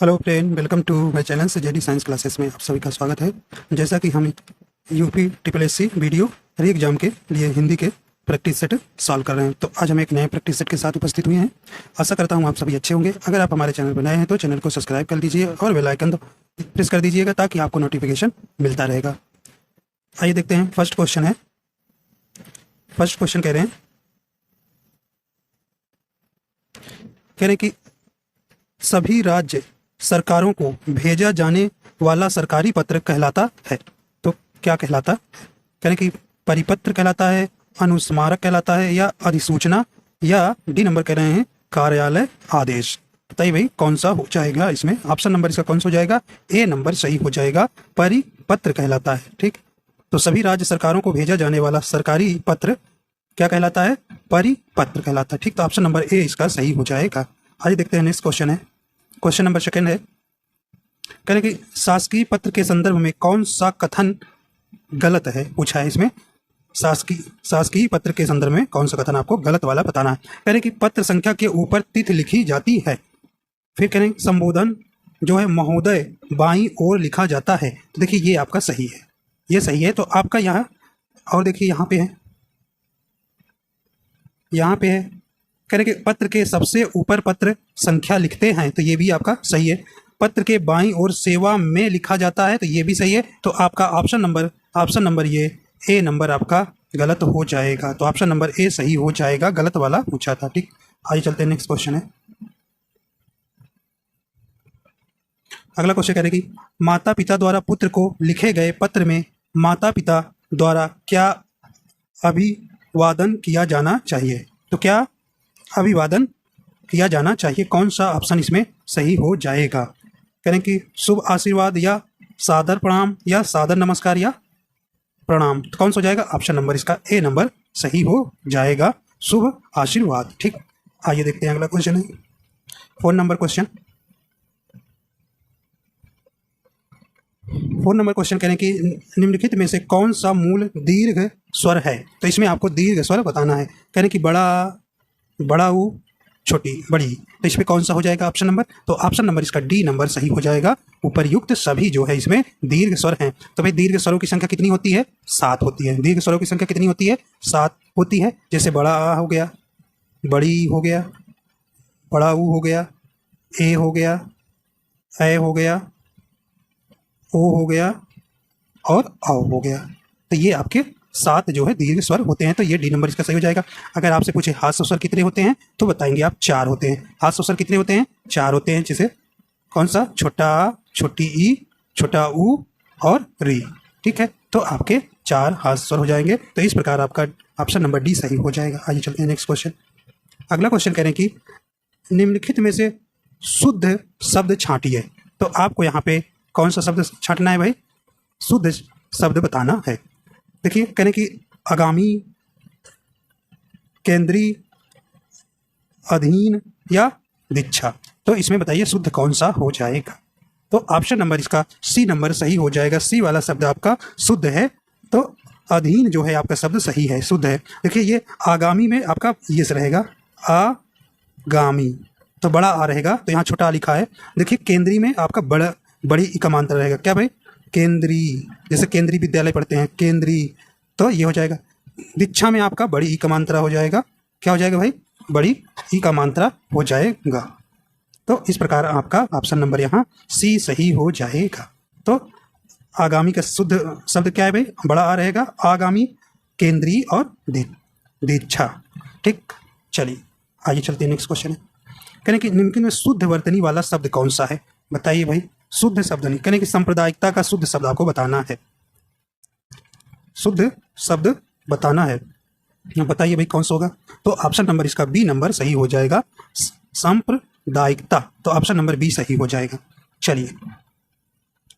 Hello friend, welcome to my channel से JD science classes में आप सभी का स्वागत है। जैसा कि हम UP triple S C video re exam के लिए हिंदी के प्रैक्टिस सेट सॉल्व कर रहे हैं, तो आज हम एक नए प्रैक्टिस सेट के साथ उपस्थित हुए हैं। आशा करता हूं आप सभी अच्छे होंगे। अगर आप हमारे चैनल पर नए हैं तो चैनल को सब्सक्राइब कर दीजिए और बेल आइकन प्रेस कर दीजिएगा ताकि आपको नोटिफिकेशन मिलता रहेगा। आइए देखते हैं। फर्स्ट क्वेश्चन कह रहे हैं कि सभी राज्य सरकारों को भेजा जाने वाला सरकारी पत्र कहलाता है। तो क्या कहलाता? कह रहे कि परिपत्र कहलाता है, अनुस्मारक कहलाता है, या अधिसूचना, या डी नंबर कह रहे हैं कार्यालय आदेश। बताइए भाई कौन सा हो जाएगा इसमें? ऑप्शन नंबर इसका कौन सा हो जाएगा? ए नंबर सही हो जाएगा, परिपत्र कहलाता है। ठीक, तो सभी राज्य सरकारों को भेजा जाने वाला सरकारी पत्र क्या कहलाता है? परिपत्र कहलाता है। ठीक, तो ऑप्शन नंबर ए इसका सही हो जाएगा। आइए देखते हैं नेक्स्ट क्वेश्चन है। क्वेश्चन नंबर सेकंड है, कह रहे कि शासकीय पत्र के संदर्भ में कौन सा कथन गलत है, पूछा है इसमें। शासकीय पत्र के संदर्भ में कौन सा कथन आपको गलत वाला बताना है। कह रहे कि पत्र संख्या के ऊपर तिथि लिखी जाती है। फिर कह रहे हैं संबोधन जो है महोदय बाईं ओर लिखा जाता है। तो देखिए ये आपका सही है, ये सही है। तो आपका यहाँ और देखिए यहाँ पे है कह रहे कि पत्र के सबसे ऊपर पत्र संख्या लिखते हैं, तो ये भी आपका सही है। पत्र के बाईं ओर सेवा में लिखा जाता है, तो ये भी सही है। तो आपका ऑप्शन नंबर ये ए नंबर आपका गलत हो जाएगा। तो ऑप्शन नंबर ए सही हो जाएगा, गलत वाला पूछा था। ठीक, आइए चलते हैं। नेक्स्ट क्वेश्चन है। अगला क्वेश्चन कह रहे कि माता पिता द्वारा पुत्र को लिखे गए पत्र में माता पिता द्वारा क्या अभिवादन किया जाना चाहिए? तो क्या अभिवादन किया जाना चाहिए? कौन सा ऑप्शन इसमें सही हो जाएगा? करें कि शुभ आशीर्वाद, या सादर प्रणाम, या सादर नमस्कार, या प्रणाम। तो कौन सा हो जाएगा? ऑप्शन नंबर इसका ए नंबर सही हो जाएगा, शुभ आशीर्वाद। ठीक, आइए देखते हैं अगला क्वेश्चन है। 4 नंबर क्वेश्चन कह रहे हैं कि निम्नलिखित में से कौन सा मूल दीर्घ स्वर है? तो इसमें आपको दीर्घ स्वर बताना है। कह रहे हैं कि बड़ा ऊ, छोटी, बड़ी। तो इसमें कौन सा हो जाएगा ऑप्शन नंबर? तो ऑप्शन नंबर इसका डी नंबर सही हो जाएगा। उपरयुक्त सभी जो है इसमें दीर्घ स्वर हैं। तो भाई दीर्घ स्वरों की संख्या कितनी होती है? 7 होती है। दीर्घ स्वरों की संख्या कितनी होती है? 7 होती है। जैसे बड़ा आ हो गया, बड़ी हो गया, बड़ा ऊ हो गया, ए हो गया, ए हो गया, ओ हो गया और आओ हो गया। तो ये आपके 7 जो है दीर्घ स्वर होते हैं। तो ये डी नंबर इसका सही हो जाएगा। अगर आपसे पूछे हास्य स्वर कितने होते हैं, तो बताएंगे आप 4 होते हैं। हास्य स्वर कितने होते हैं? 4 होते हैं। जैसे कौन सा? छोटा आ, छोटी ई, छोटा ऊ और री। ठीक है, तो आपके 4 हास्य स्वर हो जाएंगे। तो इस प्रकार आपका ऑप्शन नंबर डी सही हो जाएगा। आइए चलते हैं नेक्स्ट क्वेश्चन। अगला क्वेश्चन कह रहे हैं कि निम्नलिखित में से शुद्ध शब्द छांटिए। तो आपको यहाँ पे कौन सा शब्द छांटना है भाई? शुद्ध शब्द बताना है। देखिए कह रहे कि आगामी, केंद्रीय, अधीन, या दीक्षा। तो इसमें बताइए शुद्ध कौन सा हो जाएगा? तो ऑप्शन नंबर इसका सी नंबर सही हो जाएगा। सी वाला शब्द आपका शुद्ध है। तो अधीन जो है आपका शब्द सही है, शुद्ध है। देखिए ये आगामी में आपका ये से रहेगा आगामी, तो बड़ा आ रहेगा, तो यहाँ छोटा लिखा है। देखिए केंद्रीय में आपका बड़ी ई का मात्रा रहेगा। क्या भाई? केंद्रीय, जैसे केंद्रीय विद्यालय पढ़ते हैं, केंद्रीय, तो ये हो जाएगा। दीक्षा में आपका बड़ी ई का मात्रा हो जाएगा। क्या हो जाएगा भाई? बड़ी ई का मात्रा हो जाएगा। तो इस प्रकार आपका ऑप्शन नंबर यहाँ सी सही हो जाएगा। तो आगामी का शुद्ध शब्द क्या है भाई? बड़ा आ रहेगा, आगामी, केंद्रीय और दीक्षा। ठीक, चलिए आइए चलते हैं। नेक्स्ट क्वेश्चन है, कहने कि निम्नलिखित में शुद्ध वर्तनी वाला शब्द कौन सा है? बताइए भाई। शुद्ध शब्द नहीं, कहने कि सांप्रदायिकता का शुद्ध शब्द आपको बताना है। शुद्ध शब्द बताना है, बताइए भाई कौन सा होगा? तो ऑप्शन नंबर इसका बी नंबर सही हो जाएगा, सांप्रदायिकता। तो ऑप्शन नंबर बी सही हो जाएगा। चलिए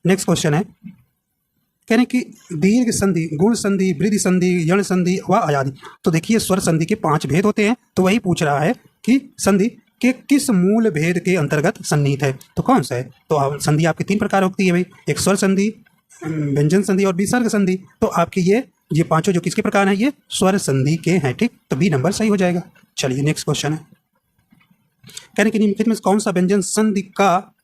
नेक्स्ट क्वेश्चन है, कहने कि दीर्घ संधि, गुण संधि, वृद्धि संधि, यण संधि व अयादि। तो देखिए स्वर संधि के 5 भेद होते हैं। तो वही पूछ रहा है कि संधि के किस मूल भेद के अंतर्गत सन्निहित है? तो कौन सा है? तो संधि आपकी 3 प्रकार होती है भाई, एक स्वर संधि, व्यंजन संधि और विसर्ग संधि। तो आपके ये पांचों जो किसके प्रकार हैं? ये स्वर संधि के हैं। ठीक, तो बी नंबर सही हो जाएगा। चलिए नेक्स्ट क्वेश्चन है, कहने कि निम्नलिखित में कौन सा व्यंजन संधि का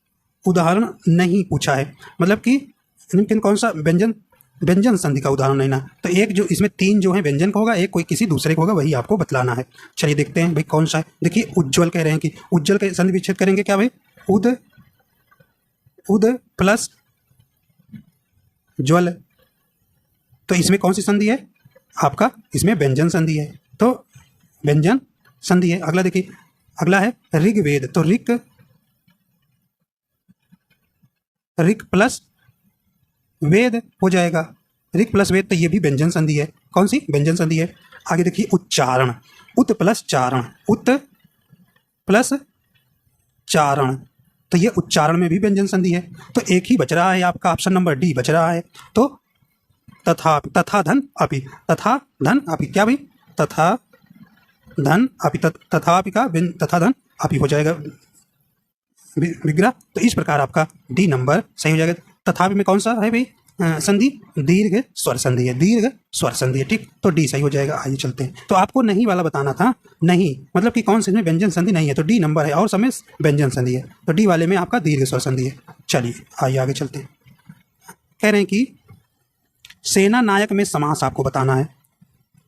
उदाहरण नहीं पूछा है, मतलब कि निम्नलिखित कौन सा व्यंजन व्यंजन संधि का उदाहरण लेना। तो एक जो इसमें तीन जो है व्यंजन का होगा, एक कोई किसी दूसरे का होगा, वही आपको बतलाना है। चलिए देखते हैं भाई कौन सा है। देखिए उज्ज्वल कह रहे हैं कि उज्ज्वल के संधि विच्छेद करेंगे क्या भाई, उद उद प्लस ज्वल। तो इसमें कौन सी संधि है आपका, इसमें व्यंजन संधि है, तो व्यंजन संधि है। अगला देखिए, अगला है ऋग्वेद, तो ऋग प्लस वेद हो जाएगा, ऋग प्लस वेद, तो ये भी व्यंजन संधि है। कौन सी व्यंजन संधि है। आगे देखिए उच्चारण, उत प्लस चारण, उत प्लस चारण, तो ये उच्चारण में भी व्यंजन संधि है। तो एक ही बच रहा है आपका, ऑप्शन नंबर डी बच रहा है। तो तथा, तथा धन अपि, तथा धन अपि, क्या भाई, तथा धन अपि, तथापि का तथा धन अपि हो जाएगा विग्रह। तो इस प्रकार आपका डी नंबर सही हो जाएगा। तथापि में कौन सा है भाई संधि, दीर्घ स्वर संधि है, दीर्घ स्वर संधि है, ठीक, तो डी सही हो जाएगा। आइए चलते हैं। तो आपको नहीं वाला बताना था, नहीं मतलब कि कौन से में व्यंजन संधि नहीं है, तो डी नंबर है, और समय व्यंजन संधि है, तो डी वाले में आपका दीर्घ स्वर संधि है। चलिए आइए आगे चलते हैं। कह रहे हैं कि सेना नायक में समास आपको बताना है।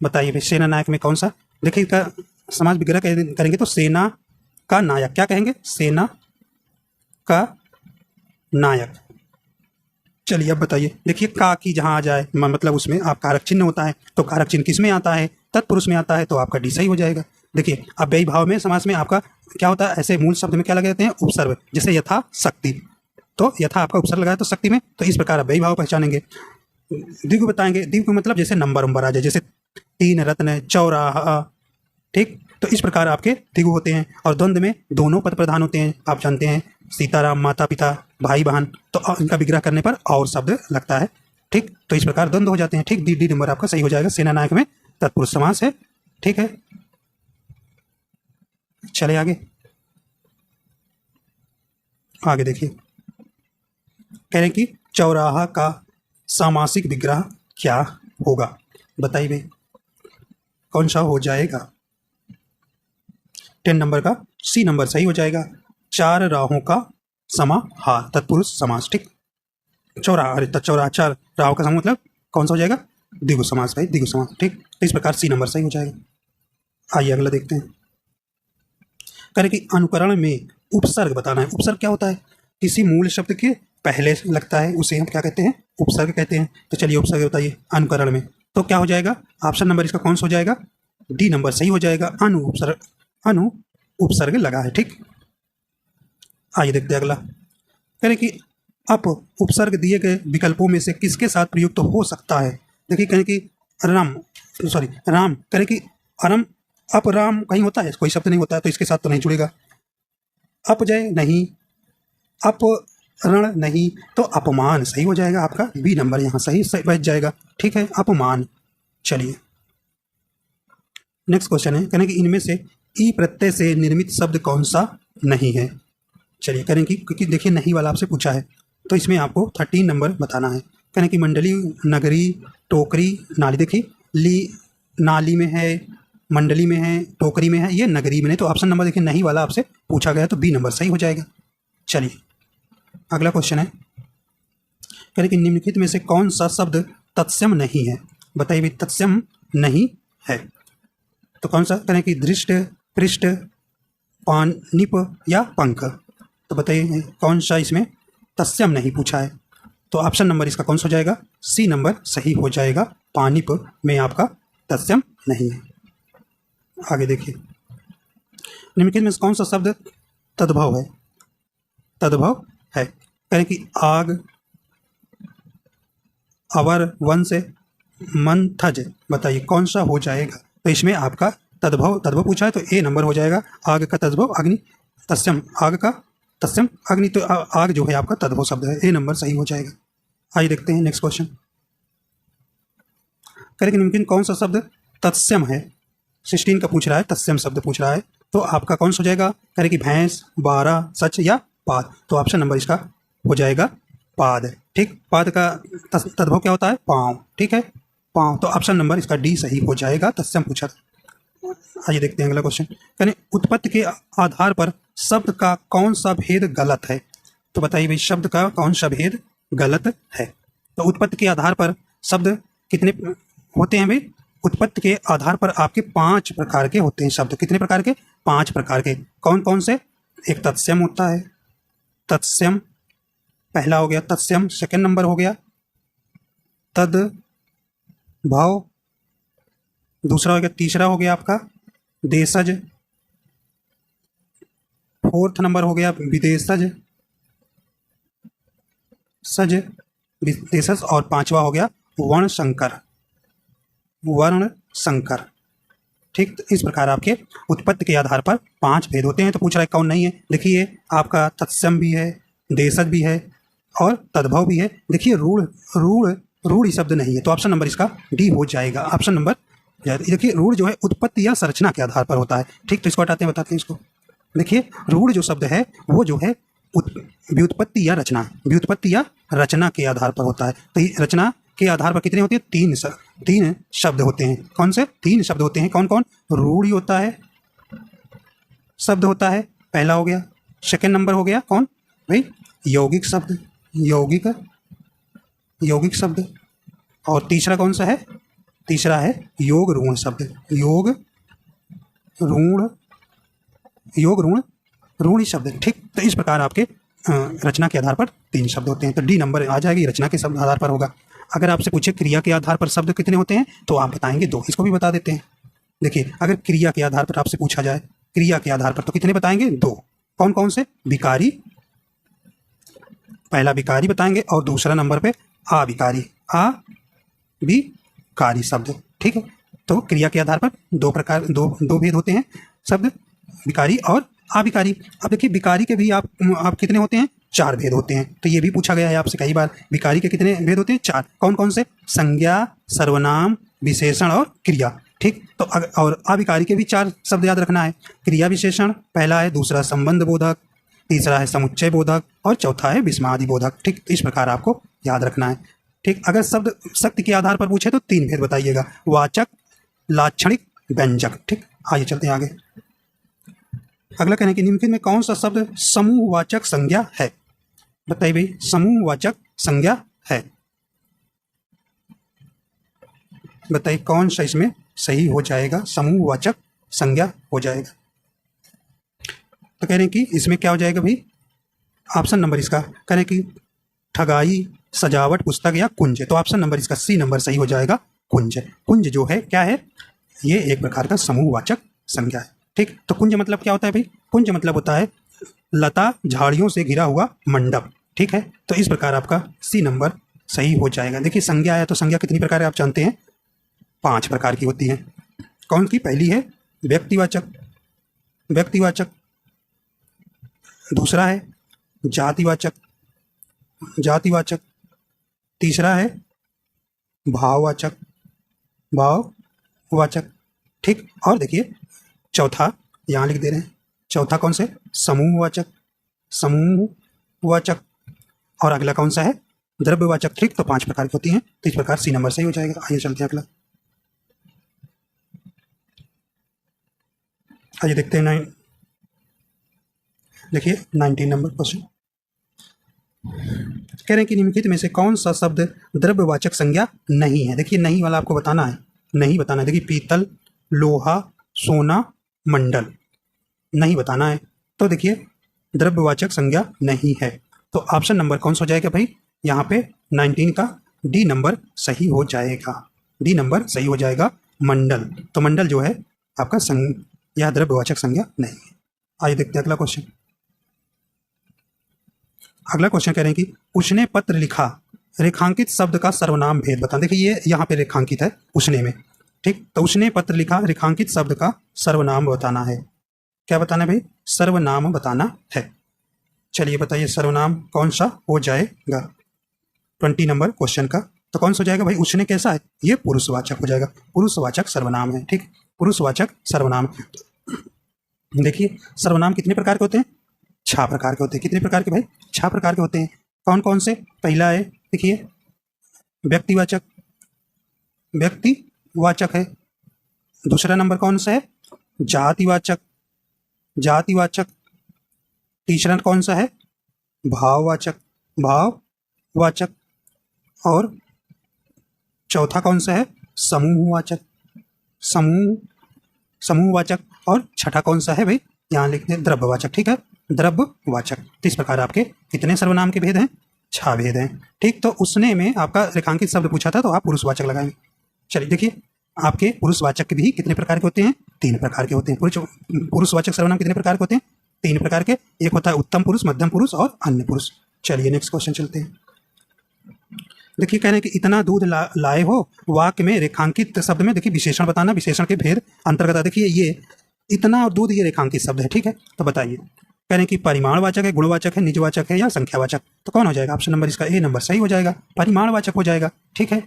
बताइए भाई सेना नायक में कौन सा। देखिए इसका समास विग्रह करेंगे तो सेना का नायक क्या कहेंगे, सेना का नायक। चलिए अब बताइए, देखिए का की जहाँ आ जाए मतलब उसमें आप कारक चिन्ह होता है, तो कारक चिन्ह किस में आता है, तत्पुरुष में आता है, तो आपका डी सही हो जाएगा। देखिए अब व्यय भाव में समास में आपका क्या होता है, ऐसे मूल शब्द में क्या लगे रहते हैं, उपसर्ग, जैसे यथा शक्ति, तो यथा आपका उपसर्ग लगाया तो शक्ति में, तो इस प्रकार आप व्यय भाव पहचानेंगे। द्विगु बताएंगे, द्विगु मतलब जैसे नंबर आ जाए, जैसे तीन रत्न, चौराहा, ठीक, तो इस प्रकार आपके द्विगु होते हैं। और द्वंद्व में दोनों पद प्रधान होते हैं, आप जानते हैं, सीताराम, माता पिता, भाई बहन, तो इनका विग्रह करने पर और शब्द लगता है, ठीक, तो इस प्रकार द्वंद्व हो जाते हैं, ठीक। डी नंबर आपका सही हो जाएगा। सेना नायक में तत्पुरुष समास है, ठीक है। चले आगे, आगे देखिए, कह रहे हैं कि चौराहा का सामासिक विग्रह क्या होगा, बताइए कौन सा हो जाएगा। 10 नंबर का सी नंबर सही हो जाएगा। चार राहों का समाहार, तत्पुरुष समास, ठीक। चौराहा, अरे चौराहा, चार राहों का समास मतलब कौन सा हो जाएगा, द्विगु समास भाई, द्विगु समास, ठीक, तो इस प्रकार सी नंबर सही हो जाएगा। आइए अगला देखते हैं। करें कि अनुकरण में उपसर्ग बताना है। उपसर्ग क्या होता है, किसी मूल शब्द के पहले लगता है, उसे हम क्या कहते हैं, उपसर्ग कहते हैं। तो चलिए उपसर्ग बताइए अनुकरण में, तो क्या हो जाएगा, ऑप्शन नंबर इसका कौन सा हो जाएगा, डी नंबर सही हो जाएगा। अनु उपसर्ग लगा है, ठीक। आइए देखते हैं अगला। कह रहे कि अप उपसर्ग दिए गए विकल्पों में से किसके साथ प्रयुक्त तो हो सकता है। देखिए कहें कि राम, कहें कि अरम, अप राम कहीं होता है, कोई शब्द नहीं होता है, तो इसके साथ तो नहीं जुड़ेगा। अपजय नहीं, अपरण नहीं, तो अपमान सही हो जाएगा आपका, बी नंबर यहाँ सही बच जाएगा, ठीक है, अपमान। चलिए नेक्स्ट क्वेश्चन है, कहने कि इनमें से ई प्रत्यय से निर्मित शब्द कौन सा नहीं है। चलिए करें कि क्योंकि देखिए नहीं वाला आपसे पूछा है, तो इसमें आपको 13 नंबर बताना है। कहने कि मंडली, नगरी, टोकरी, नाली। देखिए ली नाली में है, मंडली में है, टोकरी में है, ये नगरी में नहीं, तो ऑप्शन नंबर देखिए नहीं वाला आपसे पूछा गया, तो बी नंबर सही हो जाएगा। चलिए अगला क्वेश्चन है, कहने कि निम्नलिखित में से कौन सा शब्द तत्सम नहीं है, बताइए तत्सम नहीं है, तो कौन सा। कहने कि दृष्ट, पृष्ठ, पानिप या पंख, तो बताइए कौन सा इसमें तत्सम नहीं पूछा है, तो ऑप्शन नंबर इसका कौन सा हो जाएगा, सी नंबर सही हो जाएगा, पानिप में आपका तत्सम नहीं है। आगे देखिए, निम्नलिखित में कौन सा शब्द तद्भव है, तद्भव है। कहें कि आग, अवर, वंश, मंथज, बताइए कौन सा हो जाएगा, तो इसमें आपका तद्भव पूछा है, तो ए नंबर हो जाएगा। आग का तद्भव अग्नि, तत्सम आग का तत्सम अग्नि, तो आग जो है आपका तद्भव शब्द है, ए नंबर सही हो जाएगा। आइए देखते हैं नेक्स्ट क्वेश्चन। करें कि निम्नलिखित कौन सा शब्द तत्सम है, 16 का पूछ रहा है, तत्सम शब्द पूछ रहा है, तो आपका कौन सा हो जाएगा। करें कि भैंस, 12, सच या पाद, तो ऑप्शन नंबर इसका हो जाएगा पाद, ठीक। पाद का तद्भव क्या होता है, पाँव, ठीक है, पाँव, तो ऑप्शन नंबर इसका डी सही हो जाएगा, तत्सम पूछा था। आइए देखते हैं अगला क्वेश्चन। यानी उत्पत्ति के आधार पर शब्द का कौन सा भेद गलत है, तो बताइए भाई शब्द का कौन सा भेद गलत है। तो उत्पत्ति के आधार पर शब्द कितने होते हैं भाई? उत्पत्ति के आधार पर आपके 5 प्रकार के होते हैं शब्द। कितने प्रकार के? 5 प्रकार के। कौन कौन से? एक तत्सम होता है, तत्सम पहला हो गया तत्सम, सेकंड नंबर हो गया तद्भव, दूसरा हो गया, तीसरा हो गया आपका देशज, फोर्थ नंबर हो गया विदेशज सज विदेशज, और पांचवा हो गया वर्ण संकर, वर्ण संकर। ठीक, तो इस प्रकार आपके उत्पत्ति के आधार पर 5 भेद होते हैं। तो पूछ रहा है कौन नहीं है? देखिए आपका तत्सम भी है, देशज भी है और तद्भव भी है। देखिए रूढ़ रूढ़ रूढ़ शब्द नहीं है, तो ऑप्शन नंबर इसका डी हो जाएगा। ऑप्शन नंबर, देखिए रूढ़ जो है उत्पत्ति या संरचना के आधार पर होता है। ठीक, तो इसको हटाते हैं, बताते हैं इसको। देखिए रूढ़ जो शब्द है वो जो है व्युत्पत्ति या रचना, व्युत्पत्ति या रचना के आधार पर होता है। तो ये रचना के आधार पर कितने होते हैं? 3 शब्द होते हैं। कौन से 3 शब्द होते हैं? कौन कौन? रूढ़ी होता है, शब्द होता है, पहला हो गया। सेकंड नंबर हो गया कौन भाई? यौगिक शब्द, यौगिक शब्द। और तीसरा कौन सा है? तीसरा है योग ऋण शब्द, योग ऋण रूढ़ी शब्द। ठीक, तो इस प्रकार आपके रचना के आधार पर 3 शब्द होते हैं। तो डी नंबर आ जाएगी, रचना के शब्द आधार पर होगा। अगर आपसे पूछे क्रिया के आधार पर शब्द कितने होते हैं, तो आप बताएंगे 2। इसको भी बता देते हैं। देखिए अगर क्रिया के आधार पर आपसे पूछा जाए, क्रिया के आधार पर, तो कितने बताएंगे? 2। कौन कौन से? विकारी, पहला विकारी बताएंगे और दूसरा नंबर पे अविकारी, अविकारी शब्द। ठीक है, तो क्रिया के आधार पर 2 भेद होते हैं शब्द, विकारी और अविकारी। अब देखिए विकारी के भी आप कितने होते हैं? 4 भेद होते हैं। तो ये भी पूछा गया है आपसे कई बार, विकारी के कितने भेद होते हैं? 4। कौन कौन से? संज्ञा, सर्वनाम, विशेषण और क्रिया। ठीक, तो और अविकारी के भी 4 शब्द याद रखना है। क्रिया विशेषण पहला है, दूसरा संबंध बोधक, तीसरा है समुच्चय बोधक और चौथा है विस्मादि बोधक। ठीक, इस प्रकार आपको याद रखना है। ठीक, अगर शब्द शक्ति के आधार पर पूछे तो 3 भेद बताइएगा, वाचक, लाक्षणिक, व्यंजक। ठीक, आइए चलते हैं आगे। अगला कहने की निम्नलिखित में कौन सा शब्द समूहवाचक संज्ञा है? बताइए भाई, समूहवाचक संज्ञा है, बताइए कौन सा इसमें सही हो जाएगा? समूहवाचक संज्ञा हो जाएगा। तो कह रहे हैं कि इसमें क्या हो जाएगा भाई? ऑप्शन नंबर इसका कह रहे हैं कि ठगाई, सजावट, पुस्तक या कुंज। तो ऑप्शन नंबर इसका सी नंबर सही हो जाएगा, कुंज। कुंज जो है क्या है? ये एक प्रकार का समूहवाचक संज्ञा है। ठीक, तो कुंज मतलब क्या होता है भाई? कुंज मतलब होता है लता झाड़ियों से घिरा हुआ मंडप। ठीक है, तो इस प्रकार आपका सी नंबर सही हो जाएगा। देखिए संज्ञा है, तो संज्ञा कितनी प्रकार है आप जानते हैं? 5 प्रकार की होती है। कौन की? पहली है व्यक्तिवाचक, व्यक्तिवाचक, दूसरा है जातिवाचक, जातिवाचक, तीसरा है भाववाचक, भाववाचक। ठीक, और देखिए चौथा यहाँ लिख दे रहे हैं, चौथा कौन से? समूहवाचक, समूहवाचक। और अगला कौन सा है? द्रव्यवाचक। ठीक, तो 5 प्रकार की होती हैं, तो इस प्रकार सी नंबर सही हो जाएगा। आइए चलते हैं अगला, आइए देखते हैं 9, देखिए 19 नंबर क्वेश्चन कह रहे हैं कि निम्नलिखित में से कौन सा शब्द द्रव्यवाचक संज्ञा नहीं है? देखिए नहीं वाला आपको बताना है, नहीं बताना है। देखिए पीतल, लोहा, सोना, मंडल, नहीं बताना है। तो देखिए द्रव्यवाचक संज्ञा नहीं है, तो ऑप्शन नंबर कौन सा हो जाएगा भाई? यहाँ पे 19 का डी नंबर सही हो जाएगा, डी नंबर सही हो जाएगा, मंडल। तो मंडल जो है आपका यह द्रव्यवाचक संज्ञा नहीं है। आइए देखते हैं अगला क्वेश्चन। अगला क्वेश्चन कह रहे हैं कि उसने पत्र लिखा, रेखांकित शब्द का सर्वनाम भेद बता। देखिए ये यहाँ पे रेखांकित है उसने में। ठीक, तो उसने पत्र लिखा, रेखांकित शब्द का सर्वनाम बताना है। क्या बताना है भाई? सर्वनाम बताना है। चलिए बताइए सर्वनाम कौन सा हो जाएगा 20 नंबर क्वेश्चन का? तो कौन सा हो जाएगा भाई? उसने कैसा है? ये पुरुषवाचक हो जाएगा, पुरुषवाचक सर्वनाम है। ठीक, पुरुषवाचक सर्वनाम। देखिए सर्वनाम कितने प्रकार के होते हैं? 6 प्रकार के होते हैं। कितने प्रकार के भाई? 6 प्रकार के होते हैं। कौन कौन से? पहला है देखिए व्यक्तिवाचक, व्यक्तिवाचक है। दूसरा नंबर कौन सा है? जातिवाचक, जातिवाचक। तीसरा कौन सा है? भाववाचक, भाववाचक। और चौथा कौन सा है? समूहवाचक, समूहवाचक। और छठा कौन सा है भाई? यहाँ लिखते हैं द्रव्यवाचक। ठीक है, द्रव्यवाचक। तो इस प्रकार आपके कितने सर्वनाम के भेद हैं? 6 भेद हैं। ठीक, तो उसने में आपका रेखांकित शब्द पूछा था तो आप पुरुषवाचक लगाएंगे। चलिए देखिए, आपके पुरुषवाचक के भी कितने प्रकार के होते हैं? 3 प्रकार के होते हैं। पुरुषवाचक सर्वनाम कितने प्रकार के होते हैं? 3 प्रकार के। एक होता है उत्तम पुरुष, मध्यम पुरुष और अन्य पुरुष। चलिए नेक्स्ट क्वेश्चन चलते हैं। देखिए कह रहे हैं कि इतना दूध लाए हो, वाक्य में रेखांकित शब्द में देखिए विशेषण बताना, विशेषण के भेद अंतर्गत। देखिए ये इतना और दूध, ये रेखांकित शब्द है। ठीक है, तो बताइए, कह रहे हैं कि परिमाणवाचक है, गुणवाचक है, निजवाचक है या संख्यावाचक। तो कौन हो जाएगा? ऑप्शन नंबर इसका ए नंबर सही हो जाएगा, परिमाणवाचक हो जाएगा। ठीक है,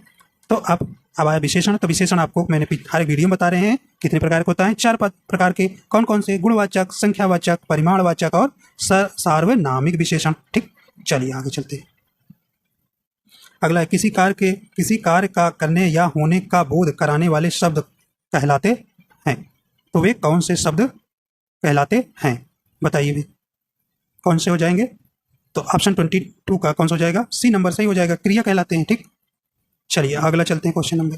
तो अब आया विशेषण। तो विशेषण आपको मैंने हर एक वीडियो में बता रहे हैं कितने प्रकार के होता है? 4 प्रकार के। कौन कौन से? गुणवाचक, संख्यावाचक, परिमाणवाचक और सार्वनामिक विशेषण। ठीक, चलिए आगे चलते हैं। अगला है, किसी कार्य का करने या होने का बोध कराने वाले शब्द कहलाते हैं। तो वे कौन से शब्द कहलाते हैं? बताइए भी कौन से हो जाएंगे? तो ऑप्शन 22 का कौन सा हो जाएगा? सी नंबर सही हो जाएगा, क्रिया कहलाते हैं। ठीक, चलिए अगला चलते हैं क्वेश्चन नंबर।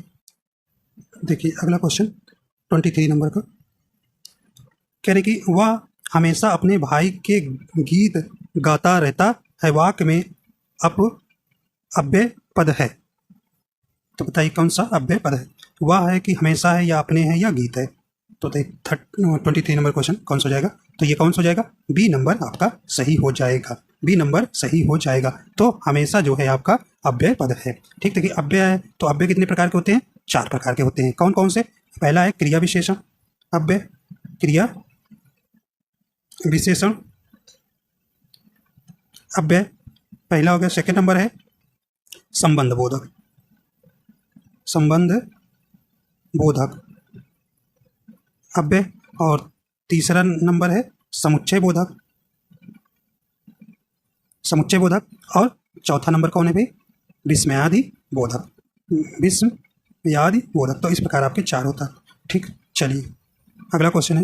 देखिए अगला क्वेश्चन 23 नंबर का कह रहे कि वह हमेशा अपने भाई के गीत गाता रहता है, वाक्य में अव्यय पद है। तो बताइए कौन सा अव्यय पद है? वह है कि हमेशा है या अपने है या गीत है? तो 23 नंबर क्वेश्चन कौन सा हो जाएगा? तो ये कौन सा हो जाएगा? बी नंबर आपका सही हो जाएगा, बी नंबर सही हो जाएगा। तो हमेशा जो है आपका अव्यय पद है। ठीक, देखिए अव्यय है तो अव्यय कितने प्रकार के होते हैं? 4 प्रकार के होते हैं। कौन कौन से? पहला है क्रिया विशेषण अव्यय, क्रिया विशेषण अव्यय पहला हो गया। सेकंड नंबर है संबंध बोधक, संबंध बोधक अव्यय। और तीसरा नंबर है समुच्चय बोधक, समुच्चय बोधक। और चौथा नंबर कौन है भाई? विस्मयादि बोधक, विस्मयादि बोधक। तो इस प्रकार आपके 4 होता है। ठीक, चलिए अगला क्वेश्चन है,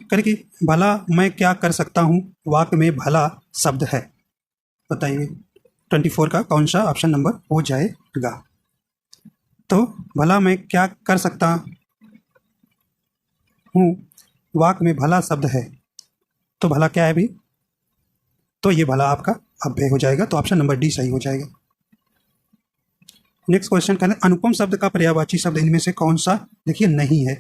कह कि भला मैं क्या कर सकता हूँ, वाक्य में भला शब्द है। बताइए 24 का कौन सा ऑप्शन नंबर हो जाएगा? तो भला मैं क्या कर सकता हूँ, वाक्य में भला शब्द है। तो भला क्या है भी? तो ये भला आपका अव्यय हो जाएगा। तो ऑप्शन नंबर डी सही हो जाएगा। नेक्स्ट क्वेश्चन कहते हैं अनुपम शब्द का पर्यायवाची शब्द इनमें से कौन सा? देखिए नहीं है।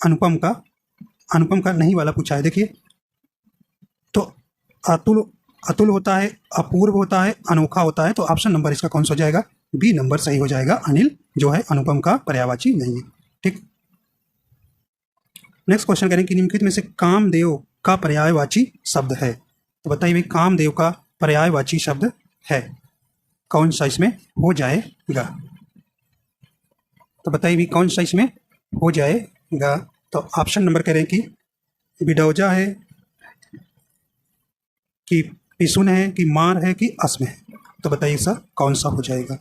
अनुपम का नहीं वाला पूछा है। देखिए तो अतुल होता है, अपूर्व होता है, अनोखा होता है। तो ऑप्शन नंबर इसका कौन सा हो जाएगा? बी नंबर सही हो जाएगा। अनिल जो है अनुपम का पर्यायवाची नहीं है। ठीक, नेक्स्ट क्वेश्चन करें कि निम्नलिखित में से कामदेव का पर्यायवाची शब्द है। तो बताइए भाई कामदेव का पर्यायवाची शब्द है कौन सा इसमें हो जाएगा? तो बताइए भी कौन सा इसमें हो जाएगा? तो ऑप्शन नंबर करें कि बिडौजा है कि पिसुन है कि मार है कि अस्म है। तो बताइए सर कौन सा हो जाएगा?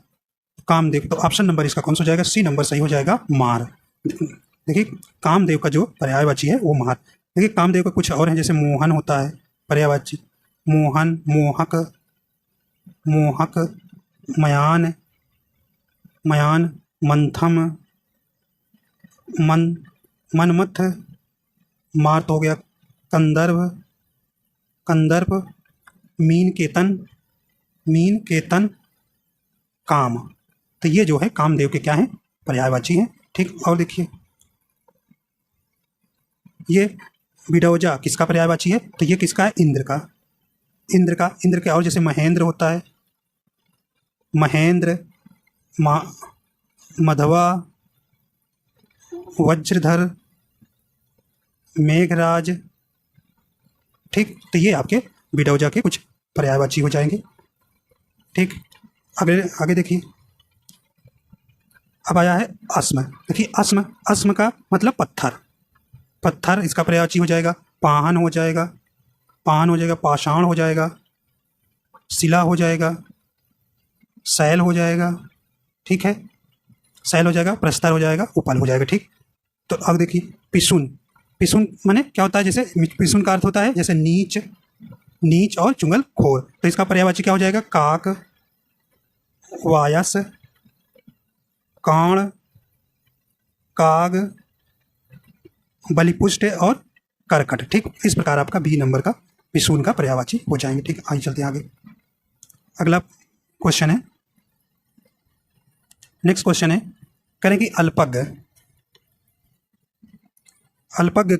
कामदेव। तो ऑप्शन नंबर इसका कौन सा हो जाएगा? सी नंबर सही हो जाएगा, मार। देखिए कामदेव का जो पर्यायवाची है वो मार। देखिए कामदेव का कुछ और है, जैसे मोहन होता है पर्यायवाची, मोहन, मोहक, मोहक, मयान, मयान, मंथम, मनमथ, मार तो हो गया, कंदर्प, कंदर्प, मीन केतन, काम। तो ये जो है कामदेव के क्या है? पर्यायवाची हैं। ठीक, और देखिए ये बिडौजा किसका पर्यायवाची है? तो ये किसका है? इंद्र का, इंद्र के। और जैसे महेंद्र होता है, महेंद्र, मधवा, वज्रधर, मेघराज। ठीक, तो ये आपके बिडौजा के कुछ पर्यायवाची हो जाएंगे। ठीक, आगे देखिए अब आया है अस्म। देखिए अस्म का मतलब पत्थर इसका पर्यायवाची हो जाएगा। पाहन हो जाएगा, पाषाण हो जाएगा, शिला हो जाएगा, शैल हो जाएगा। ठीक है, शैल हो जाएगा, प्रस्तर हो जाएगा, उपल हो जाएगा। ठीक, तो अब देखिए पिसुन माने क्या होता है? जैसे पिसुन का अर्थ होता है जैसे नीच, नीच और चुंगल खोर। तो इसका पर्यायवाची क्या हो जाएगा? काक, वायस, काण, काग, बलिपुष्ट और करकट। ठीक, इस प्रकार आपका बी नंबर का विशून का पर्यायवाची हो जाएंगे। ठीक, आइए चलते हैं आगे। अगला क्वेश्चन है, नेक्स्ट क्वेश्चन है, करें कि अल्पज्ञ, अल्पज्ञ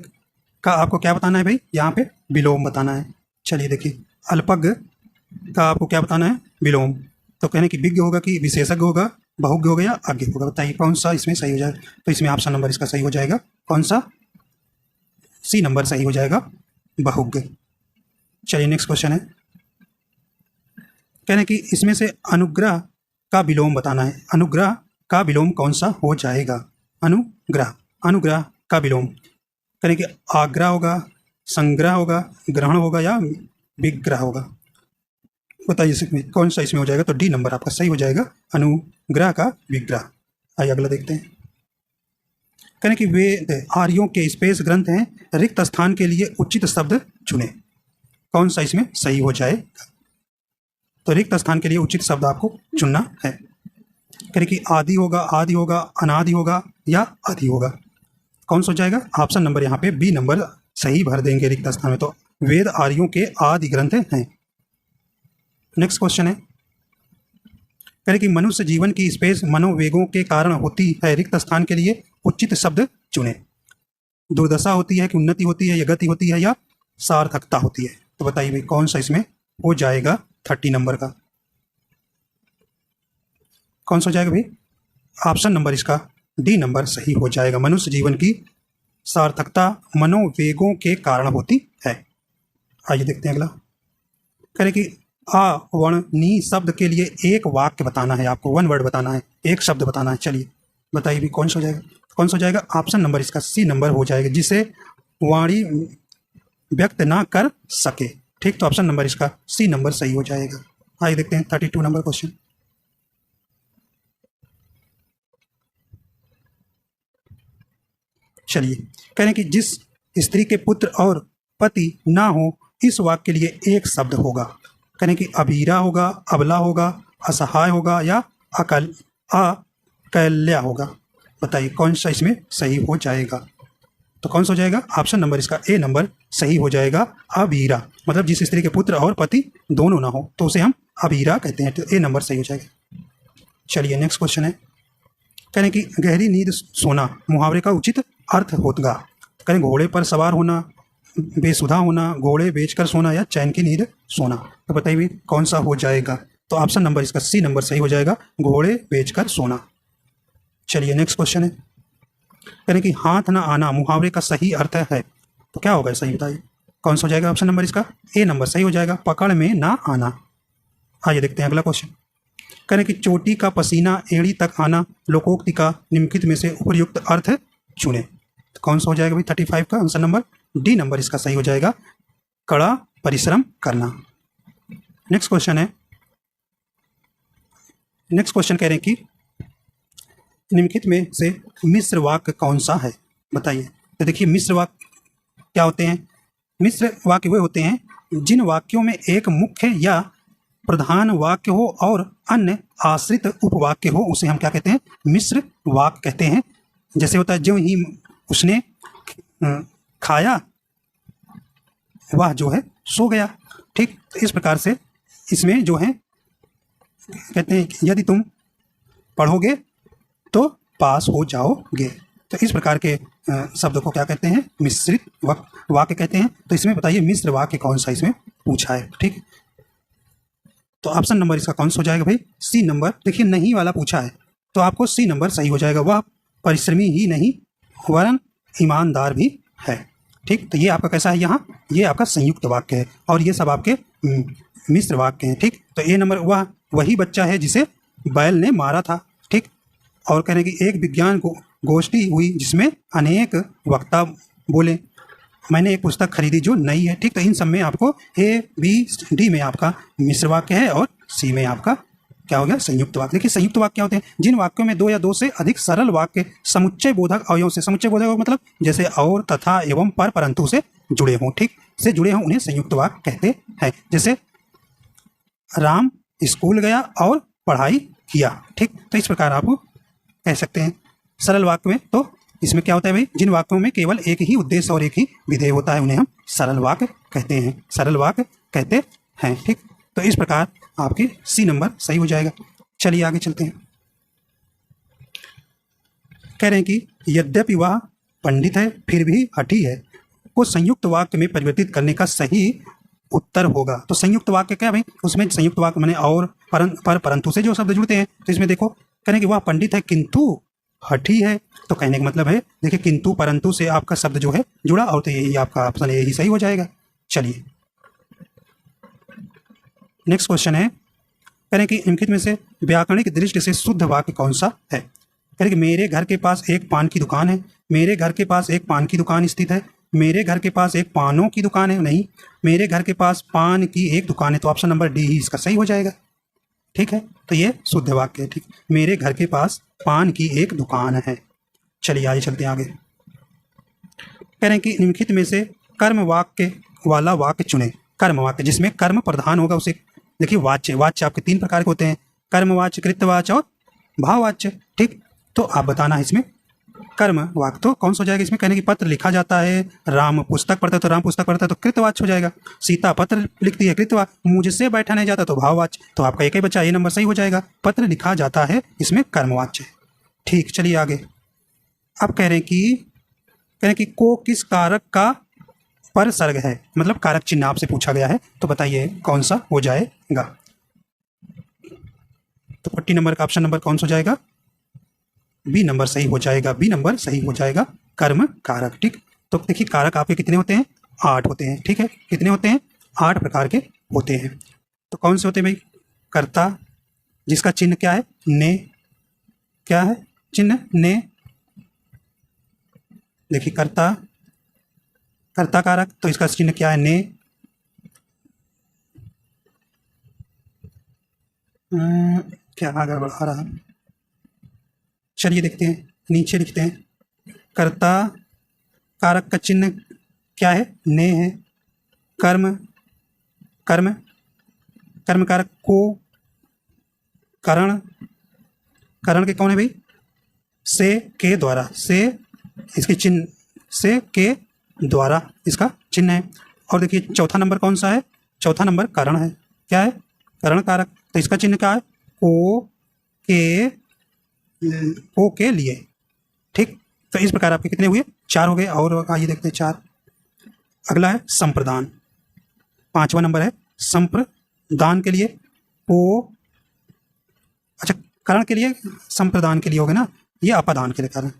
का आपको क्या बताना है भाई? यहाँ पे विलोम बताना है। चलिए देखिए, अल्पज्ञ का आपको क्या बताना है? विलोम। तो कहने कि विज्ञ होगा कि विशेषज्ञ होगा, बहुज्ञ होगा या अज्ञ होगा? बताइए कौन सा इसमें सही हो जाएगा? तो इसमें ऑप्शन नंबर इसका सही हो जाएगा कौन सा? सी नंबर सही हो जाएगा, बहुज्ञ। चलिए नेक्स्ट क्वेश्चन है, कहने कि इसमें से अनुग्रह का विलोम बताना है। अनुग्रह का विलोम कौन सा हो जाएगा? अनुग्रह, अनुग्रह का विलोम कहने कि आग्रह होगा, संग्रह होगा, ग्रहण होगा या विग्रह होगा? बताइए इसमें कौन सा इसमें हो जाएगा? तो डी नंबर आपका सही हो जाएगा, अनुग्रह का विग्रह। आइए अगला देखते हैं। कहने कि वेद आर्यों के स्पेस ग्रंथ हैं, रिक्त स्थान के लिए उचित शब्द चुने। कौन सा इसमें सही हो जाएगा? तो रिक्त स्थान के लिए उचित शब्द आपको चुनना है। कहने कि आदि होगा, आदि होगा, अनादि होगा या आदि होगा? कौन सा हो जाएगा? ऑप्शन नंबर यहाँ पे बी नंबर सही भर देंगे रिक्त स्थान में। तो वेद आर्यों के आदि ग्रंथ हैं। नेक्स्ट क्वेश्चन है, कह रहे कि मनुष्य जीवन की स्पेस मनोवेगों के कारण होती है, रिक्त स्थान के लिए उचित शब्द चुने। दुर्दशा होती है कि उन्नति होती है या गति होती है या सार्थकता होती है? तो बताइए भाई कौन सा इसमें हो जाएगा 30 नंबर का? कौन सा हो जाएगा भाई? ऑप्शन नंबर इसका डी नंबर सही हो जाएगा। मनुष्य जीवन की सार्थकता मनोवेगों के कारण होती है। आइए देखते हैं अगला। कह रहे कि अवर्णनीय शब्द के लिए एक वाक्य बताना है आपको, वन वर्ड बताना है, एक शब्द बताना है। चलिए बताइए भी कौन सा हो जाएगा? कौन सा हो जाएगा? ऑप्शन नंबर इसका सी नंबर हो जाएगा, जिसे वाणी व्यक्त ना कर सके। ठीक, तो ऑप्शन नंबर इसका सी नंबर सही हो जाएगा। आइए देखते हैं 32 नंबर क्वेश्चन। चलिए कह रहे हैं कि जिस स्त्री के पुत्र और पति ना हो, इस वाक्य के लिए एक शब्द होगा। कह रहे हैं कि अबीरा होगा, अबला होगा, असहाय होगा या अकल्या होगा? बताइए कौन सा इसमें सही हो जाएगा? तो कौन सा हो जाएगा? ऑप्शन नंबर इसका ए नंबर सही हो जाएगा, अबीरा। मतलब जिस स्त्री के पुत्र और पति दोनों ना हो तो उसे हम अबीरा कहते हैं। तो ए नंबर सही हो जाएगा। चलिए नेक्स्ट क्वेश्चन है, कह रहे हैं कि गहरी नींद सोना मुहावरे का उचित अर्थ होगा। करें घोड़े पर सवार होना, बेसुधा होना, घोड़े बेचकर सोना या चैन की नींद सोना? तो बताइए कौन सा हो जाएगा? तो ऑप्शन नंबर इसका सी नंबर सही हो जाएगा, घोड़े बेचकर सोना। चलिए नेक्स्ट क्वेश्चन है, करें कि हाथ ना आना मुहावरे का सही अर्थ है, तो क्या होगा सही बताइए? कौन सा हो जाएगा? ऑप्शन नंबर इसका ए नंबर सही हो जाएगा, पकड़ में ना आना। आइए देखते हैं अगला क्वेश्चन। करें कि चोटी का पसीना एड़ी तक आना लोकोक्ति का निम्नलिखित में से उपयुक्त अर्थ चुने। तो कौन सा हो जाएगा भाई 35 का आंसर नंबर डी नंबर इसका सही हो जाएगा, कड़ा परिश्रम करना। नेक्स्ट क्वेश्चन है, नेक्स्ट क्वेश्चन कह रहे हैं कि निम्नलिखित में से मिश्र वाक्य कौन सा है? बताइए। तो देखिए मिश्र वाक्य क्या होते हैं? मिश्र वाक्य वे होते हैं जिन वाक्यों में एक मुख्य या प्रधान वाक्य हो और अन्य आश्रित उपवाक्य हो, उसे हम क्या कहते हैं? मिश्र वाक्य कहते हैं। जैसे होता है ज्यों ही उसने खाया वह जो है सो गया। ठीक, तो इस प्रकार से इसमें जो है कहते हैं यदि तुम पढ़ोगे तो पास हो जाओगे। तो इस प्रकार के शब्द को क्या कहते हैं? मिश्रित वाक्य कहते हैं। तो इसमें बताइए मिश्र वाक्य कौन सा इसमें पूछा है? ठीक, तो ऑप्शन नंबर इसका कौन सा हो जाएगा भाई? C number. देखिए नहीं वाला पूछा है तो आपको सी नंबर सही हो जाएगा, वह परिश्रमी ही नहीं वरन ईमानदार भी है। ठीक, तो ये आपका कैसा है? यहाँ ये आपका संयुक्त वाक्य है और ये सब आपके मिश्र वाक्य हैं। ठीक, तो ए नंबर वह वही बच्चा है जिसे बैल ने मारा था। ठीक, और कह रहे हैं कि एक विज्ञान गोष्ठी हुई जिसमें अनेक वक्ता बोले। मैंने एक पुस्तक खरीदी जो नई है। ठीक, तो इन सब में आपको ए बी डी में आपका मिश्र वाक्य है और सी में आपका क्या हो गया? संयुक्त वाक्य। देखिए संयुक्त वाक्य क्या होते हैं? जिन वाक्यों में दो या दो से अधिक सरल वाक्य समुच्चय बोधक अवयवों से, समुच्चय बोधक मतलब जैसे और, तथा, एवं, पर, परंतु से जुड़े हों। ठीक, से जुड़े हों उन्हें संयुक्त वाक्य कहते हैं। जैसे राम स्कूल गया और पढ़ाई किया, ठीक। तो इस प्रकार आप कह सकते हैं। सरल वाक्य में तो इसमें क्या होता है भाई, जिन वाक्यों में केवल एक ही उद्देश्य और एक ही विधेय होता है उन्हें हम सरल वाक्य कहते हैं, सरल वाक्य कहते हैं, ठीक। तो इस प्रकार आपके सी नंबर सही हो जाएगा। चलिए आगे चलते हैं। कह रहे हैं कि यद्यपि वह पंडित है फिर भी हठी है को संयुक्त वाक्य में परिवर्तित करने का सही उत्तर होगा। तो संयुक्त वाक्य क्या भाई, उसमें संयुक्त वाक्य माने और परंतु से जो शब्द जुड़ते हैं। तो इसमें देखो कह रहे हैं कि वह पंडित है किंतु हठी है, तो कहने का मतलब है देखिए किंतु परंतु से आपका शब्द जो है जुड़ा, और तो यही आपका ऑप्शन यही सही हो जाएगा। चलिए नेक्स्ट क्वेश्चन है, कह रहे हैं कि निम्नलिखित में से व्याकरणिक दृष्टि से शुद्ध वाक्य कौन सा है। कह रहे कि मेरे घर के पास एक पान की दुकान है, मेरे घर के पास एक पान की दुकान स्थित है, मेरे घर के पास एक पानों की दुकान है, नहीं, मेरे घर के पास पान की एक दुकान है। तो ऑप्शन नंबर डी ही इसका सही हो जाएगा, ठीक है। तो ये शुद्ध वाक्य है, ठीक। मेरे घर के पास पान की एक दुकान है। चलिए आगे चलते हैं आगे। कह रहे हैं कि निम्नलिखित में से कर्म वाक्य वाला वाक्य चुने। कर्म वाक्य जिसमें कर्म प्रधान होगा उसे, देखिए वाच्य, वाच्य आपके तीन प्रकार के होते हैं, कर्मवाच्य, कृत्यवाच्य और भाववाच्य, ठीक। तो आप बताना है इसमें कर्म वाक्य तो कौन सा हो जाएगा। इसमें कहने की पत्र लिखा जाता है, राम पुस्तक पढ़ता है तो राम पुस्तक पढ़ता है तो कृतवाच्य हो जाएगा, सीता पत्र लिखती है कृतवाच्य, मुझसे बैठा नहीं जाता तो भाववाच्य। तो आपका एक ही बच्चा ये नंबर सही हो जाएगा, पत्र लिखा जाता है इसमें कर्मवाच्य, ठीक। चलिए आगे। अब कह रहे हैं कि को किस कारक का पर सर्ग है, मतलब कारक चिन्ह आपसे पूछा गया है, तो बताइए कौन सा हो जाएगा। तो 40 नंबर का ऑप्शन नंबर कौन सा हो जाएगा, बी नंबर सही हो जाएगा, बी नंबर सही हो जाएगा, कर्म कारक, ठीक। तो देखिए कारक आपके कितने होते हैं, 8 होते हैं, ठीक है। कितने होते हैं, 8 प्रकार के होते हैं। तो कौन से होते हैं भाई, कर्ता जिसका चिन्ह क्या है, ने, क्या है चिन्ह, ने। देखिए कर्ता, कर्ता कारक, तो इसका चिन्ह क्या है, ने। क्या आगे बढ़ा रहा है, चलिए देखते हैं, नीचे लिखते हैं। कर्ता कारक का चिन्ह क्या है, ने है। कर्म, कर्म, कर्म कारक को, करण, करण के कौन है भाई, से के द्वारा, से इसके चिन्ह, से के द्वारा इसका चिन्ह है। और देखिए चौथा नंबर कौन सा है, चौथा नंबर करण है, क्या है, करण कारक, तो इसका चिन्ह क्या है, ओ के लिए, ठीक। तो इस प्रकार आपके कितने हुए, 4 हो गए। और आइए देखते हैं 4। अगला है संप्रदान, 5वां नंबर है संप्रदान के लिए ओ, अच्छा करण के लिए, संप्रदान के लिए हो गया ना, ये अपादान के लिए कारण,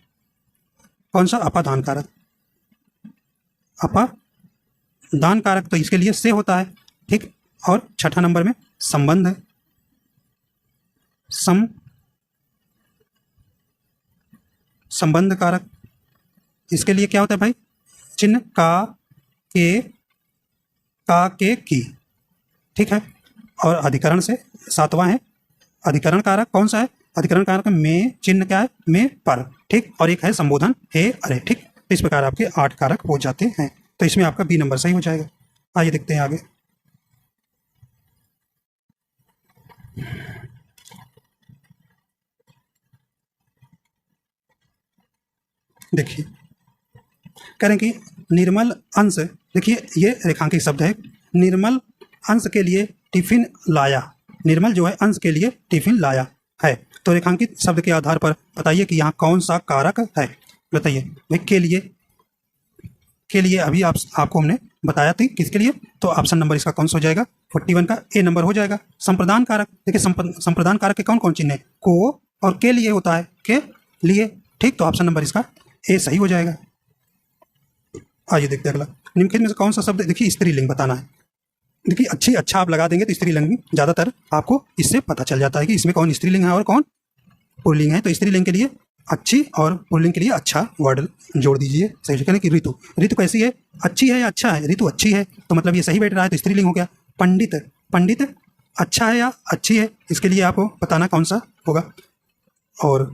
कौन सा, अपादान कारक, अपादान कारक, तो इसके लिए से होता है, ठीक। और 6ठा नंबर में संबंध है, संबंध कारक, इसके लिए क्या होता है भाई, चिन्ह का के की, ठीक है। और अधिकरण से 7वां है अधिकरण कारक, कौन सा है, अधिकरण कारक में चिन्ह क्या है, में पर, ठीक। और एक है संबोधन हे अरे, ठीक। तो इस प्रकार आपके 8 कारक हो जाते हैं। तो इसमें आपका बी नंबर सही हो जाएगा। आइए देखते हैं आगे। देखिए कह रहे हैं कि निर्मल अंश, देखिए ये रेखांकित शब्द है, निर्मल अंश के लिए टिफिन लाया, निर्मल जो है अंश के लिए टिफिन लाया है। तो रेखांकित शब्द के आधार पर बताइए कि यहाँ कौन सा कारक है, बताइए भाई। के लिए अभी आपको हमने बताया थी, किसके लिए, तो ऑप्शन नंबर इसका कौन सा हो जाएगा, 41 का ए नंबर हो जाएगा। संप्रदान कारक, देखिए संप्रदान कारक के कौन कौन चिन्ह है, को और के लिए होता है, के लिए, ठीक। तो ऑप्शन नंबर इसका ए सही हो जाएगा। आइए देखते हैं अगला, निम्नलिखित में से कौन सा शब्द, देखिए स्त्रीलिंग बताना है। देखिए अच्छा आप लगा देंगे तो स्त्रीलिंग ज़्यादातर आपको इससे पता चल जाता है कि इसमें कौन स्त्रीलिंग है और कौन पुल्लिंग है। तो स्त्रीलिंग के लिए अच्छी और पुल्लिंग के लिए अच्छा वर्ड जोड़ दीजिए। सही कहने कि ऋतु, ऋतु कैसी है, अच्छी है या अच्छा है, ऋतु अच्छी है, तो मतलब ये सही बैठ रहा है, तो स्त्रीलिंग हो गया। पंडित, पंडित अच्छा है या अच्छी है, इसके लिए आपको बताना कौन सा होगा। और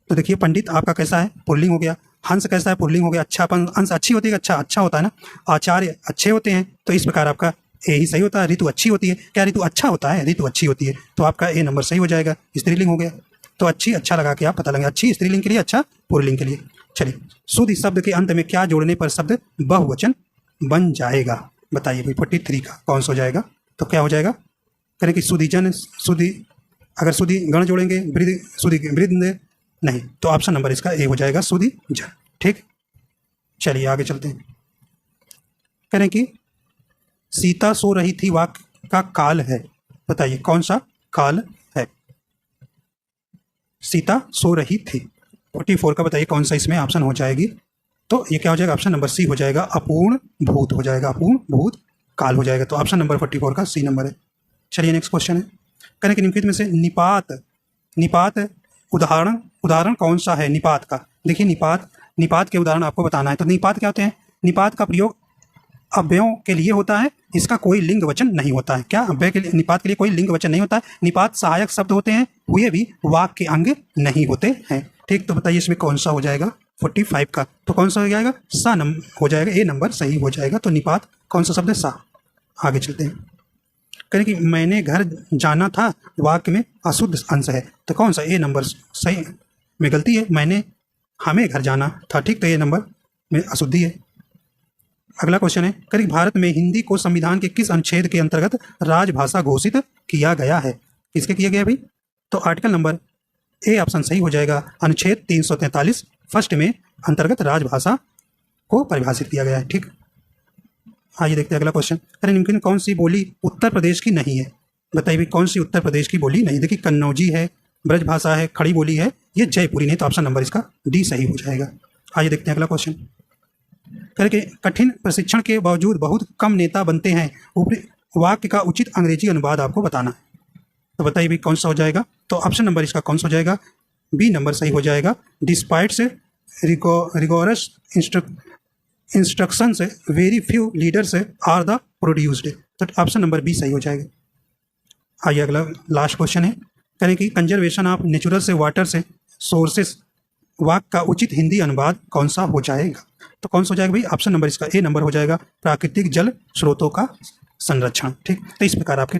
तो देखिए पंडित आपका कैसा है, पुल्लिंग हो गया। हंस कैसा है, पुल्लिंग हो गया, अच्छापन, हंस अच्छी होती है, अच्छा अच्छा होता है ना, आचार्य अच्छे होते हैं, तो इस प्रकार आपका ए ही सही होता है। ऋतु अच्छी होती है, क्या ऋतु अच्छा होता है, ऋतु अच्छी होती है, तो आपका ए नंबर सही हो जाएगा। स्त्रीलिंग हो गया, तो अच्छी अच्छा लगा के आप पता लगाएंगे, अच्छी स्त्रीलिंग के लिए, अच्छा पुल्लिंग के लिए। चलिए, शुद्ध शब्द के अंत में क्या जोड़ने पर शब्द बहुवचन बन जाएगा, बताइए भाई। 43 का कौन सा हो जाएगा, तो क्या हो जाएगा, करें कि सुधिजन, सुधि, अगर सुधि गण जोड़ेंगे, वृद्धि, सुधि वृद्ध नहीं, तो ऑप्शन नंबर इसका ए हो जाएगा, सुधिजन। ठीक, चलिए आगे चलते हैं। करें कि सीता सो रही थी वाक्य का काल है, बताइए कौन सा काल है। सीता सो रही थी, 44 का बताइए कौन सा इसमें ऑप्शन हो जाएगी, तो ये क्या हो जाएगा, ऑप्शन नंबर सी हो जाएगा, अपूर्ण भूत हो जाएगा, अपूर्ण भूत काल हो जाएगा, तो ऑप्शन नंबर 44 का सी नंबर है। चलिए नेक्स्ट क्वेश्चन है, करें कि निम्नलिखित में से निपात, निपात उदाहरण कौन सा है निपात का। देखिए निपात के उदाहरण आपको बताना है, तो निपात क्या होते हैं, निपात का प्रयोग अव्ययों के लिए होता है, इसका कोई लिंग वचन नहीं होता है। क्या अव्यय के लिए, निपात के लिए कोई लिंग वचन नहीं होता है, निपात सहायक शब्द होते हैं, हुए भी वाक्य के अंग नहीं होते हैं। ठीक, तो बताइए इसमें कौन सा हो जाएगा, 45 का, तो कौन सा हो जाएगा, सा नंबर हो जाएगा, ए नंबर सही हो जाएगा। तो निपात कौन सा शब्द है, सा। आगे चलते हैं, कहें कि मैंने घर जाना था वाक्य में अशुद्ध अंश है, तो कौन सा, ए नंबर सही में गलती है, मैंने हमें घर जाना था। ठीक, तो ए नंबर में अशुद्धि है। अगला क्वेश्चन है, करें भारत में हिंदी को संविधान के किस अनुच्छेद के अंतर्गत राजभाषा घोषित किया गया है, किसके किया गया भाई, तो आर्टिकल नंबर ए ऑप्शन सही हो जाएगा, अनुच्छेद 343 फर्स्ट में अंतर्गत राजभाषा को परिभाषित किया गया है। ठीक, आइए देखते हैं अगला क्वेश्चन, अरे निम्नलिखित कौन सी बोली उत्तर प्रदेश की नहीं है, बताइए कौन सी उत्तर प्रदेश की बोली नहीं। देखिए कन्नौजी है, ब्रजभाषा है, खड़ी बोली है, ये जयपुरी नहीं, तो ऑप्शन नंबर इसका डी सही हो जाएगा। आइए देखते हैं अगला क्वेश्चन, करके कठिन प्रशिक्षण के बावजूद बहुत कम नेता बनते हैं, ऊपरी वाक्य का उचित अंग्रेजी अनुवाद आपको बताना है, तो बताइए भी कौन सा हो जाएगा, तो ऑप्शन नंबर इसका कौन सा हो जाएगा, बी नंबर सही हो जाएगा। डिस्पाइट से रिगोरस इंस्ट्रक्शन से very few leaders are the produced, तो ऑप्शन नंबर बी सही हो जाएगा। आइए अगला लास्ट क्वेश्चन है, करें कि कंजर्वेशन ऑफ नेचुरल से वाटर से सोर्सेस वाक्य का उचित हिंदी अनुवाद कौन सा हो जाएगा, तो कौन सा हो जाएगा भाई, ऑप्शन नंबर इसका ए नंबर हो जाएगा, प्राकृतिक जल स्रोतों का संरक्षण। ठीक, तो इस प्रकार आपके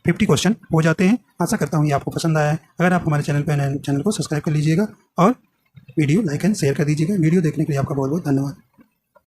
50 क्वेश्चन हो जाते हैं। आशा करता हूँ ये आपको पसंद आया है। अगर आप हमारे चैनल पर नए, चैनल को सब्सक्राइब कर लीजिएगा और वीडियो लाइक एंड शेयर कर दीजिएगा। वीडियो देखने के लिए आपका बहुत बहुत धन्यवाद।